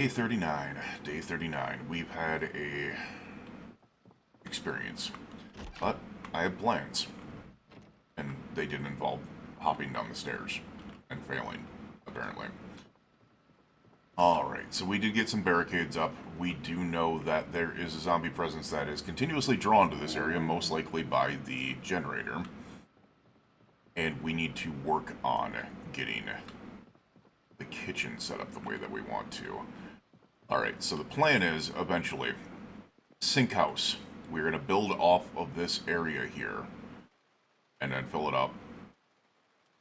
Day 39. Day 39. We've had a experience, but I have plans, and they didn't involve hopping down the stairs and failing, apparently. Alright, so we did get some barricades up. We do know that there is a zombie presence that is continuously drawn to this area, most likely by the generator. And we need to work on getting the kitchen set up the way that we want to. Alright, so the plan is, eventually, sink house. We're going to build off of this area here, and then fill it up.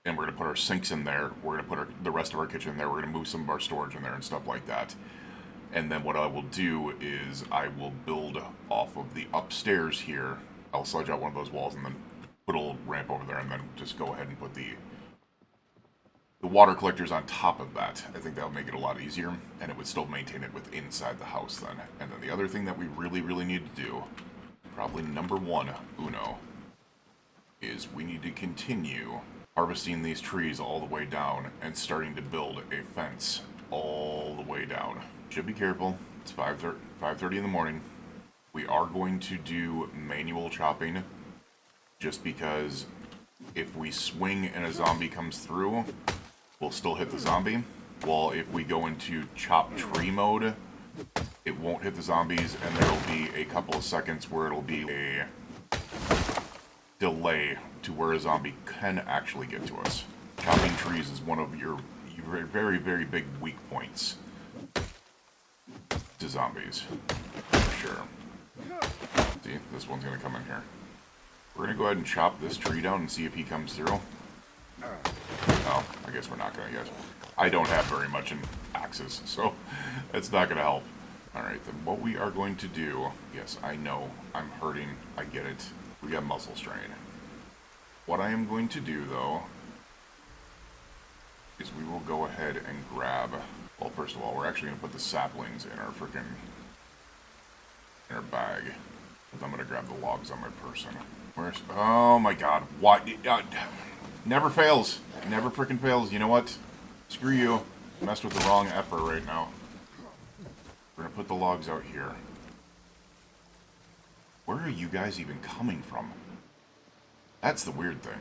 And we're going to put our sinks in there. We're going to put the rest of our kitchen in there. We're going to move some of our storage in there and stuff like that. And then what I will do is I will build off of the upstairs here. I'll sludge out one of those walls and then put a little ramp over there, and then just go ahead and put the water collectors on top of that. I think that would make it a lot easier, and it would still maintain it with inside the house then. And then the other thing that we really need to do, probably number one, uno, is we need to continue harvesting these trees all the way down and starting to build a fence all the way down. Should be careful. It's 5:30 in the morning. We are going to do manual chopping, just because if we swing and a zombie comes through, we'll still hit the zombie. While if we go into chop tree mode, it won't hit the zombies, and there will be a couple of seconds where it'll be a delay to where a zombie can actually get to us. Chopping trees is one of your very big weak points to zombies, for sure. See, this one's gonna come in here. We're gonna go ahead and chop this tree down and see if he comes through. Oh, I guess we're not gonna guess. I don't have very much in axes, so it's not gonna help. Alright, then what we are going to do, yes, I know, I'm hurting, I get it. We got muscle strain. What I am going to do, though, is we will go ahead and grab... Well, first of all, we're actually going to put the saplings in our in our bag. Because I'm going to grab the logs on my person. Where's... Oh my god, what? Never fails. Never freaking fails. You know what? Screw you. Messed with the wrong effort right now. We're going to put the logs out here. Where are you guys even coming from? That's the weird thing.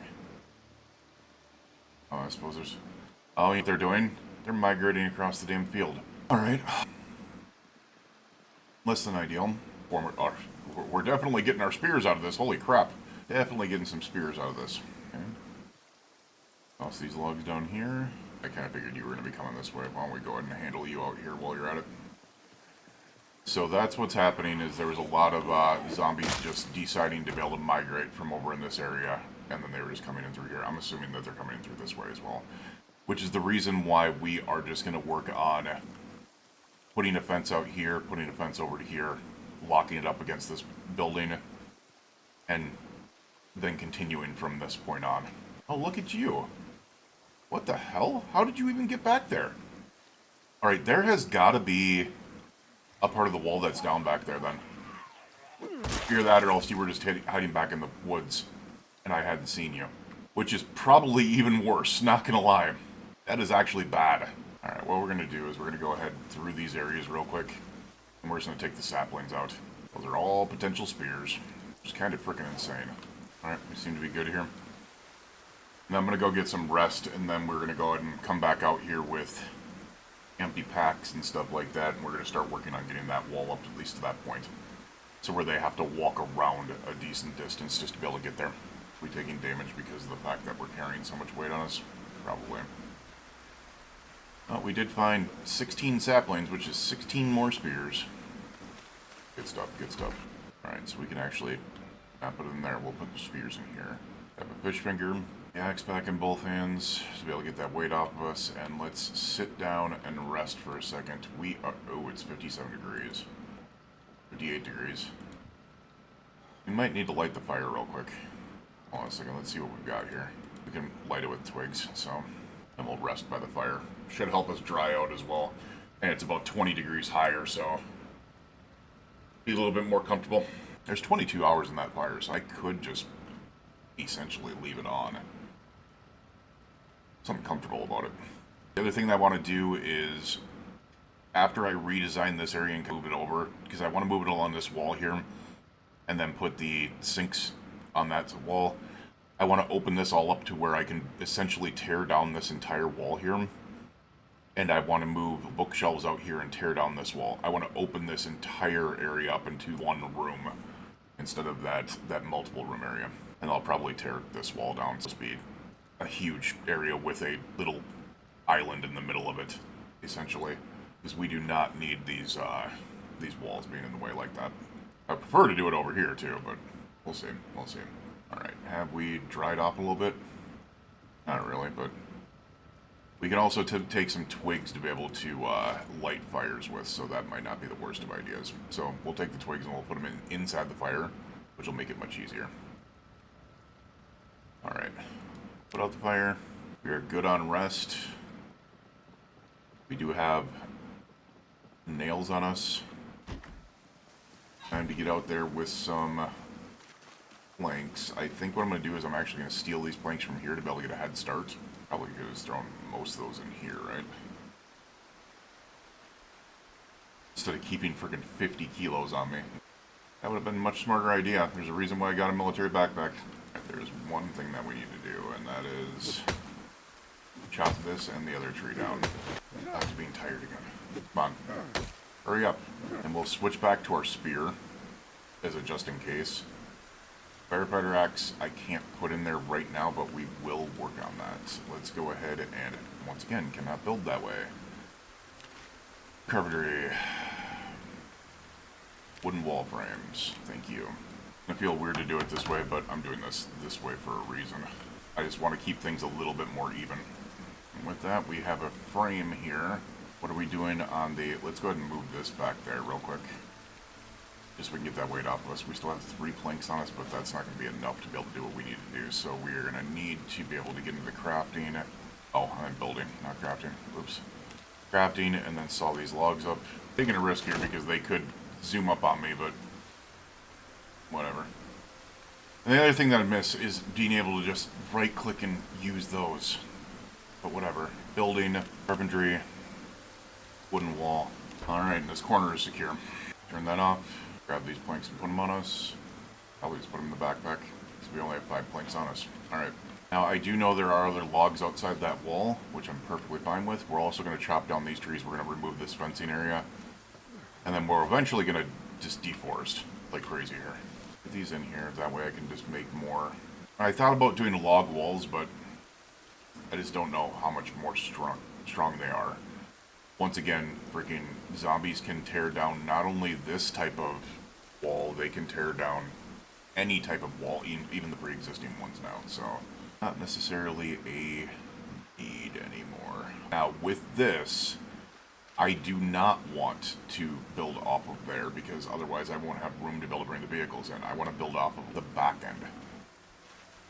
Oh, I suppose there's... Oh, you know what they're doing? They're migrating across the damn field. Alright. Less than ideal. We're definitely getting our spears out of this. Holy crap. Definitely getting some spears out of this. Okay. Toss these logs down here. I kind of figured you were going to be coming this way. Why don't we go ahead and handle you out here while you're at it? So that's what's happening, is there was a lot of zombies just deciding to be able to migrate from over in this area, and then they were just coming in through here. I'm assuming that they're coming in through this way as well, which is the reason why we are just going to work on putting a fence out here, putting a fence over to here, locking it up against this building, and then continuing from this point on. Oh, look at you. What the hell? How did you even get back there? Alright, there has got to be a part of the wall that's down back there, then. Either that, or else you were just hiding back in the woods, and I hadn't seen you. Which is probably even worse, not gonna lie. That is actually bad. Alright, what we're gonna do is we're gonna go ahead through these areas real quick, and we're just gonna take the saplings out. Those are all potential spears. Which is kind of freaking insane. Alright, we seem to be good here. And I'm gonna go get some rest, and then we're gonna go ahead and come back out here with empty packs and stuff like that, and we're going to start working on getting that wall up at least to that point, so where they have to walk around a decent distance just to be able to get there. We taking damage because of the fact that we're carrying so much weight on us? Probably. Oh, we did find 16 saplings, which is 16 more spears. Good stuff, good stuff. Alright, so we can actually not put it in there. We'll put the spears in here. Have a fish finger. Axe back in both hands to be able to get that weight off of us, and let's sit down and rest for a second. We are... Oh, it's 57 degrees. 58 degrees. We might need to light the fire real quick. Hold on a second, let's see what we've got here. We can light it with twigs, so... And we'll rest by the fire. Should help us dry out as well. And it's about 20 degrees higher, so... Be a little bit more comfortable. There's 22 hours in that fire, so I could just essentially leave it on. Something comfortable about it. The other thing that I want to do is after I redesign this area and move it over, because I want to move it along this wall here, and then put the sinks on that wall, I want to open this all up to where I can essentially tear down this entire wall here. And I want to move bookshelves out here and tear down this wall. I want to open this entire area up into one room instead of that multiple room area. And I'll probably tear this wall down. So it'll be a huge area with a little island in the middle of it, essentially. Because we do not need these walls being in the way like that. I prefer to do it over here too, but we'll see. We'll see. Alright, have we dried off a little bit? Not really, but we can also take some twigs to be able to light fires with, so that might not be the worst of ideas. So we'll take the twigs and we'll put them inside the fire, which will make it much easier. Alright, put out the fire. We are good on rest. We do have nails on us. Time to get out there with some planks. I think what I'm going to do is I'm actually going to steal these planks from here to be able to get a head start. Probably could have just thrown most of those in here, right? Instead of keeping freaking 50 kilos on me. That would have been a much smarter idea. There's a reason why I got a military backpack. There's one thing that we need to do, and that is chop this and the other tree down. I was being tired again. Come on. Hurry up. And we'll switch back to our spear as a just in case. Firefighter axe I can't put in there right now, but we will work on that. Let's go ahead and, once again, cannot build that way. Carpentry. Wooden wall frames. Thank you. I feel weird to do it this way, but I'm doing this way for a reason. I just want to keep things a little bit more even. And with that, we have a frame here. What are we doing on the... Let's go ahead and move this back there real quick. Just so we can get that weight off of us. We still have 3 planks on us, but that's not going to be enough to be able to do what we need to do. So we're going to need to be able to get into the crafting. Oh, I'm building, not crafting. Oops. Crafting, and then saw these logs up. Taking a risk here because they could zoom up on me, but whatever. And the other thing that I miss is being able to just right-click and use those. But whatever. Building, carpentry, wooden wall. Alright, and this corner is secure. Turn that off. Grab these planks and put them on us. Probably just put them in the backpack, because we only have 5 planks on us. Alright. Now, I do know there are other logs outside that wall, which I'm perfectly fine with. We're also going to chop down these trees. We're going to remove this fencing area. And then we're eventually going to just deforest like crazy here. Put these in here. That way I can just make more. I thought about doing log walls, but I just don't know how much more strong they are. Once again, freaking zombies can tear down not only this type of wall, they can tear down any type of wall, even the pre-existing ones now. So, not necessarily a need anymore. Now, with this, I do not want to build off of there, because otherwise I won't have room to be able to bring the vehicles in. I want to build off of the back end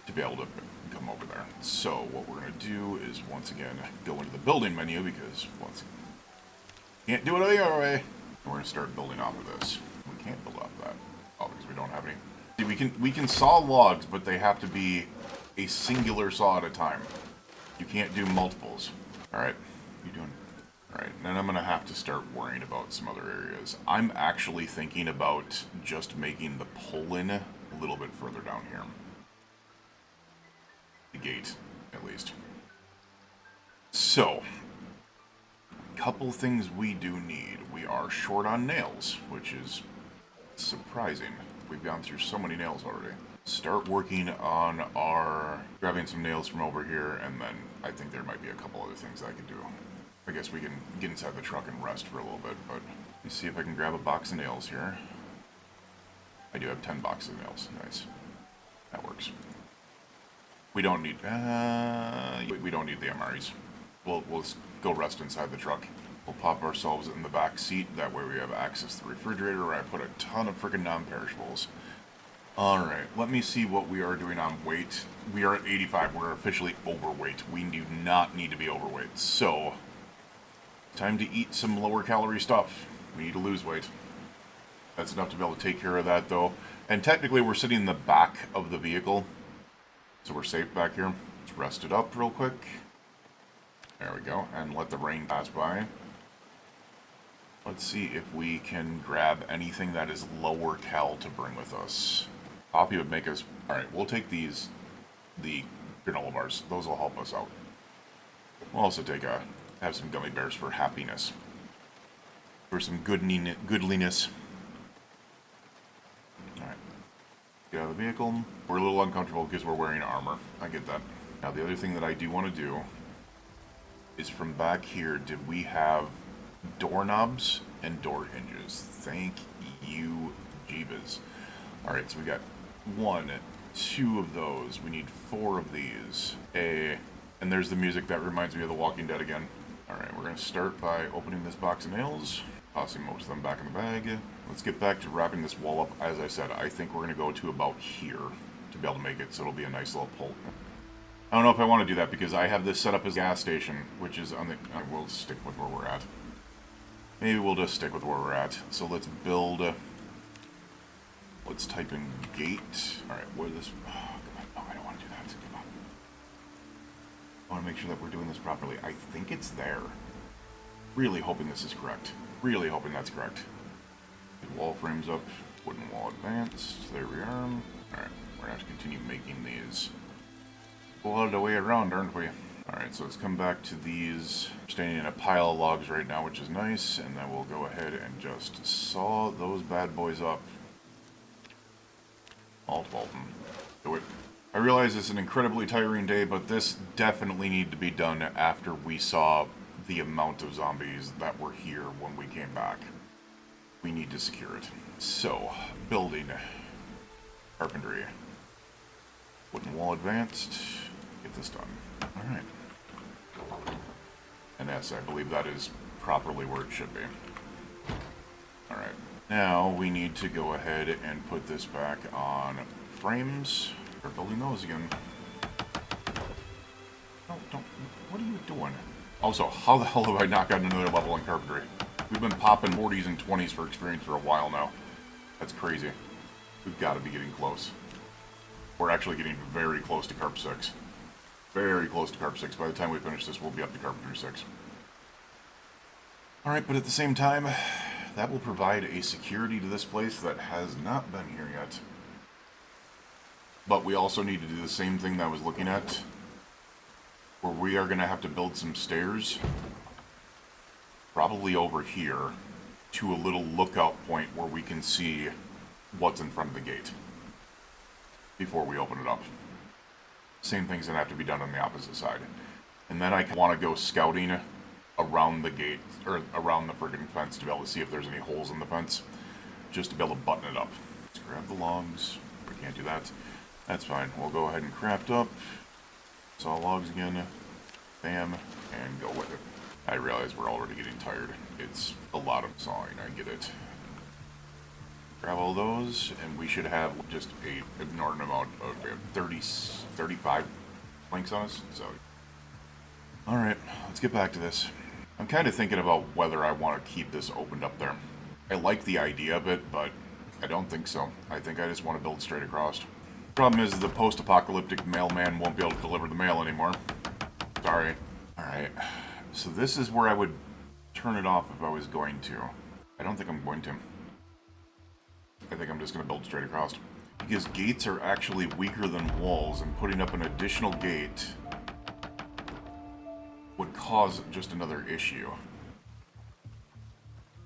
to be able to come over there. So, what we're going to do is, once again, go into the building menu, because can't do it the other way. We're going to start building off of this. We can't build off of that. Oh, because we don't have any. See, we can saw logs, but they have to be a singular saw at a time. You can't do multiples. Alright, what are you doing? Alright, then I'm going to have to start worrying about some other areas. I'm actually thinking about just making the pull-in a little bit further down here. The gate, at least. So, couple things we do need. We are short on nails, which is surprising. We've gone through so many nails already. Start working on grabbing some nails from over here, and then I think there might be a couple other things I could do. I guess we can get inside the truck and rest for a little bit, but let me see if I can grab a box of nails here. I do have 10 boxes of nails. Nice. That works. We don't need we don't need the MREs. We'll go rest inside the truck. We'll pop ourselves in the back seat. That way we have access to the refrigerator where I put a ton of freaking non-perishables. Alright, let me see what we are doing on weight. We are at 85. We're officially overweight. We do not need to be overweight. So, time to eat some lower calorie stuff. We need to lose weight. That's enough to be able to take care of that, though. And technically, we're sitting in the back of the vehicle. So we're safe back here. Let's rest it up real quick. There we go. And let the rain pass by. Let's see if we can grab anything that is lower cal to bring with us. Coffee would make us... Alright, we'll take these, the granola bars. Those will help us out. We'll also have some gummy bears for happiness. For some goodliness. Alright. Get out of the vehicle. We're a little uncomfortable because we're wearing armor. I get that. Now, the other thing that I do want to do is from back here, did we have doorknobs and door hinges? Thank you, Jeebus. Alright, so we got 1, 2 of those. We need 4 of these. And there's the music that reminds me of The Walking Dead again. Alright, we're going to start by opening this box of nails, tossing most of them back in the bag. Let's get back to wrapping this wall up. As I said, I think we're going to go to about here to be able to make it, so it'll be a nice little pull. I don't know if I want to do that because I have this set up as a gas station, which is on the... we'll stick with where we're at. Maybe we'll just stick with where we're at. So let's build... let's type in gate. Alright, where this... Oh, come on. No, I don't want to do that. Come on. I want to make sure that we're doing this properly. I think it's there. Really hoping this is correct. Really hoping that's correct. Wall frames up. Wooden wall advanced. There we are. Alright, we're going to have to continue making these. A lot of the way around, aren't we? Alright, so let's come back to these. We're standing in a pile of logs right now, which is nice, and then we'll go ahead and just saw those bad boys up. Alt them. Do it. I realize it's an incredibly tiring day, but this definitely needed to be done after we saw the amount of zombies that were here when we came back. We need to secure it. So, building. Carpentry. Wooden wall advanced. Get this done. Alright. And yes, I believe that is properly where it should be. Alright. Now we need to go ahead and put this back on frames. We're building those again. Don't. What are you doing? Also, how the hell have I not gotten another level in carpentry? We've been popping 40s and 20s for experience for a while now. That's crazy. We've got to be getting close. We're actually getting very close to Carp 6. Very close to Carp 6. By the time we finish this, we'll be up to Carpentry 6. Alright, but at the same time, that will provide a security to this place that has not been here yet. But we also need to do the same thing that I was looking at, where we are going to have to build some stairs, probably over here, to a little lookout point where we can see what's in front of the gate before we open it up. Same thing's going to have to be done on the opposite side. And then I want to go scouting around the gate, or around the friggin' fence to be able to see if there's any holes in the fence, just to be able to button it up. Let's grab the logs. We can't do that. That's fine. We'll go ahead and craft up. Saw logs again. Bam. And go with it. I realize we're already getting tired. It's a lot of sawing. I get it. Grab all those, and we should have just a inordinate amount of 35 planks on us. So, alright, let's get back to this. I'm kind of thinking about whether I want to keep this opened up there. I like the idea of it, but I don't think so. I think I just want to build straight across. Problem is the post-apocalyptic mailman won't be able to deliver the mail anymore. Sorry. Alright, so this is where I would turn it off if I was going to. I don't think I'm going to. I think I'm just going to build straight across. Because gates are actually weaker than walls, and putting up an additional gate would cause just another issue.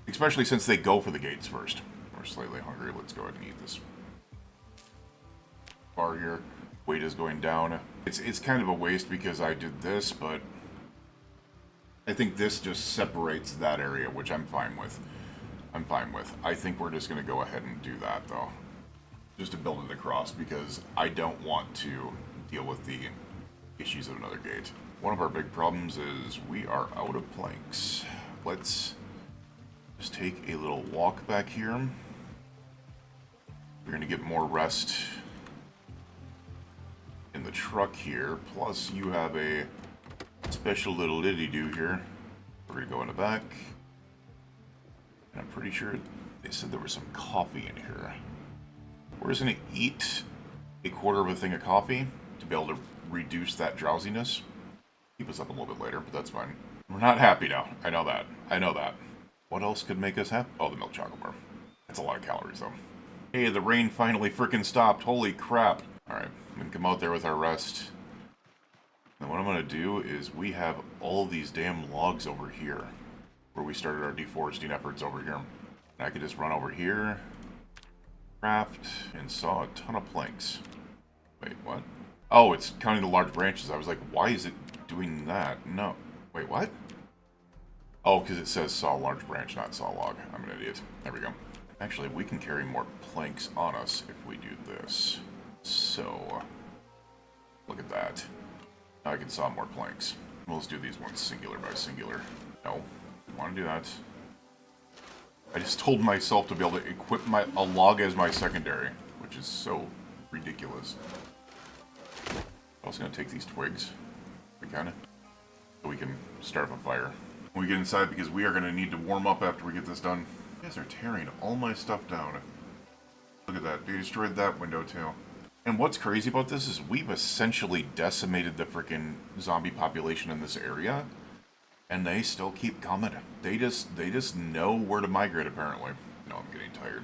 Especially since they go for the gates first. We're slightly hungry. Let's go ahead and eat this bar here. Weight is going down. It's kind of a waste because I did this, but I think this just separates that area, which I'm fine with. I think we're just going to go ahead and do that, though. Just to build it across, because I don't want to deal with the issues of another gate. One of our big problems is we are out of planks. Let's just take a little walk back here. We're going to get more rest in the truck here. Plus, you have a special little liddy-do here. We're going to go in the back. And I'm pretty sure they said there was some coffee in here. We're just going to eat a quarter of a thing of coffee to be able to reduce that drowsiness. Keep us up a little bit later, but that's fine. We're not happy now. I know that. What else could make us happy? Oh, the milk chocolate bar. That's a lot of calories, though. Hey, the rain finally frickin' stopped. Holy crap. Alright, I'm gonna come out there with our rest. And what I'm gonna do is we have all these damn logs over here, where we started our deforesting efforts over here. And I could just run over here, craft, and saw a ton of planks. Wait, what? Oh, it's counting the large branches. I was like, why is it doing that? No. Wait, what? Oh, because it says saw large branch, not saw log. I'm an idiot. There we go. Actually, we can carry more planks on us if we do this. So, look at that. Now I can saw more planks. We'll just do these ones singular by singular. No, I want to do that. I just told myself to be able to equip a log as my secondary, which is so ridiculous. I'm also going to take these twigs, if we can, so we can start up a fire. When we get inside, because we are going to need to warm up after we get this done. You guys are tearing all my stuff down. Look at that. They destroyed that window, too. And what's crazy about this is we've essentially decimated the freaking zombie population in this area, and they still keep coming. They just know where to migrate, apparently. No, I'm getting tired.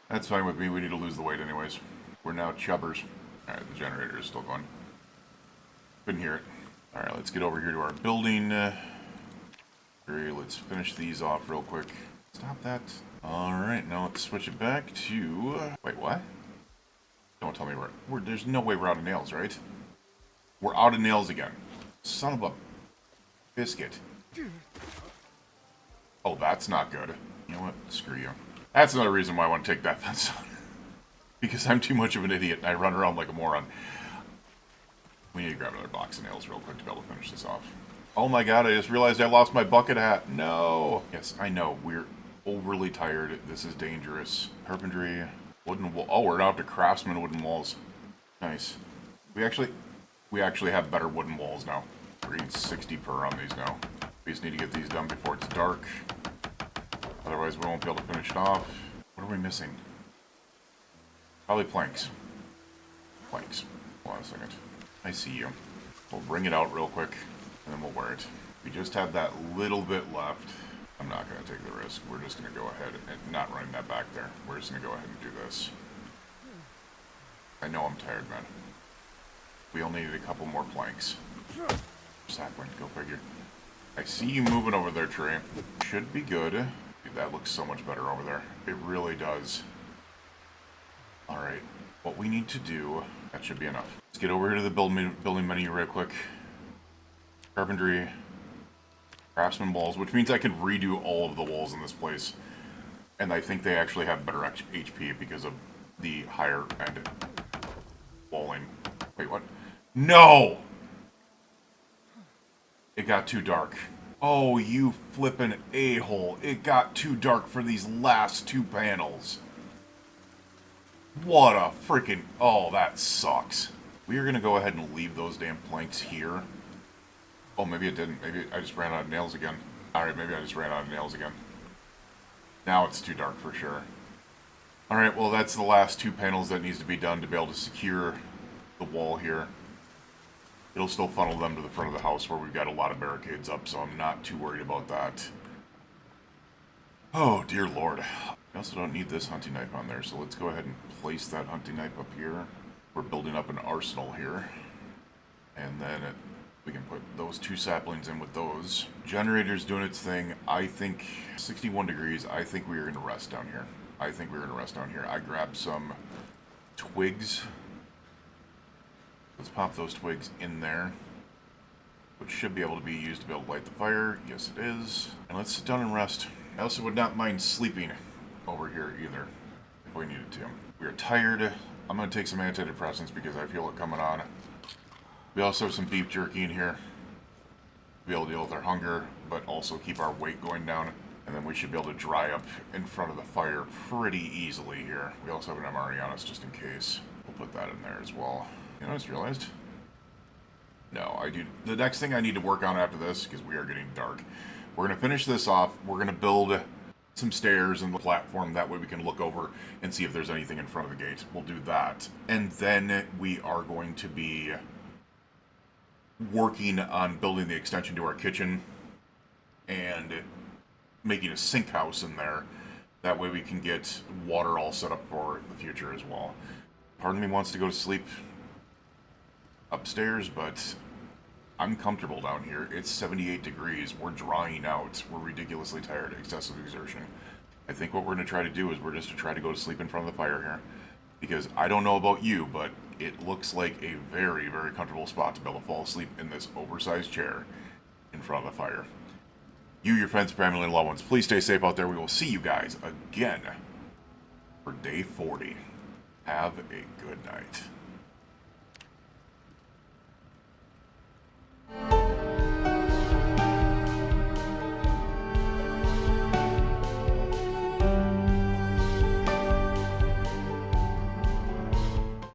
That's fine with me. We need to lose the weight anyways. We're now chubbers. Alright, the generator is still going. Couldn't hear it. Alright, let's get over here to our building. Let's finish these off real quick. Stop that. Alright, now let's switch it back to... Wait, what? Don't tell me there's no way we're out of nails, right? We're out of nails again. Son of a biscuit. Oh, that's not good. You know what? Screw you. That's another reason why I want to take that fence out. Because I'm too much of an idiot and I run around like a moron. We need to grab another box of nails real quick to be able to finish this off. Oh my god, I just realized I lost my bucket hat. No! Yes, I know. We're overly tired. This is dangerous. Carpentry. Wooden wall. Oh, we're out to craftsman wooden walls. Nice. We actually have better wooden walls now. We're getting 60 per on these now. We just need to get these done before it's dark. Otherwise, we won't be able to finish it off. What are we missing? Probably planks. Planks. Hold on a second. I see you. We'll bring it out real quick, and then we'll wear it. We just have that little bit left. I'm not going to take the risk. We're just going to go ahead and not running that back there. We're just going to go ahead and do this. I know I'm tired, man. We only need a couple more planks. Sapling, go figure. I see you moving over there, Trey. Should be good. Dude, that looks so much better over there. It really does. Alright, what we need to do... That should be enough. Let's get over here to the building menu real quick. Carpentry. Craftsman walls, which means I can redo all of the walls in this place. And I think they actually have better HP because of the higher end walling. Wait, what? No! It got too dark. Oh, you flippin' a-hole. It got too dark for these last two panels. What a freaking... Oh, that sucks. We are going to go ahead and leave those damn planks here. Oh, maybe it didn't. Maybe I just ran out of nails again. Alright, maybe I just ran out of nails again. Now it's too dark for sure. Alright, well that's the last two panels that needs to be done to be able to secure the wall here. It'll still funnel them to the front of the house where we've got a lot of barricades up, so I'm not too worried about that. Oh, dear lord. I also don't need this hunting knife on there, so let's go ahead and place that hunting knife up here. We're building up an arsenal here. And then we can put those two saplings in with those. Generator's doing its thing. I think 61 degrees. I think we're going to rest down here. I grabbed some twigs. Let's pop those twigs in there, which should be able to be used to be able to light the fire. Yes, it is. And let's sit down and rest. I also would not mind sleeping over here either, if we needed to. We are tired. I'm going to take some antidepressants because I feel it coming on. We also have some beef jerky in here to be able to deal with our hunger, but also keep our weight going down. And then we should be able to dry up in front of the fire pretty easily here. We also have an MRE on us just in case. We'll put that in there as well. You know, I just realized. No, I do. The next thing I need to work on after this, because we are getting dark, we're going to finish this off. We're going to build some stairs and the platform. That way we can look over and see if there's anything in front of the gate. We'll do that. And then we are going to be working on building the extension to our kitchen and making a sink house in there. That way we can get water all set up for the future as well. Part of me wants to go to sleep upstairs, but I'm comfortable down here. It's 78 degrees. We're drying out. We're ridiculously tired. Excessive exertion. I think what we're going to try to do is we're just to try to go to sleep in front of the fire here. Because I don't know about you, but it looks like a very, very comfortable spot to be able to fall asleep in this oversized chair in front of the fire. You, your friends, family, and loved ones, please stay safe out there. We will see you guys again for day 40. Have a good night.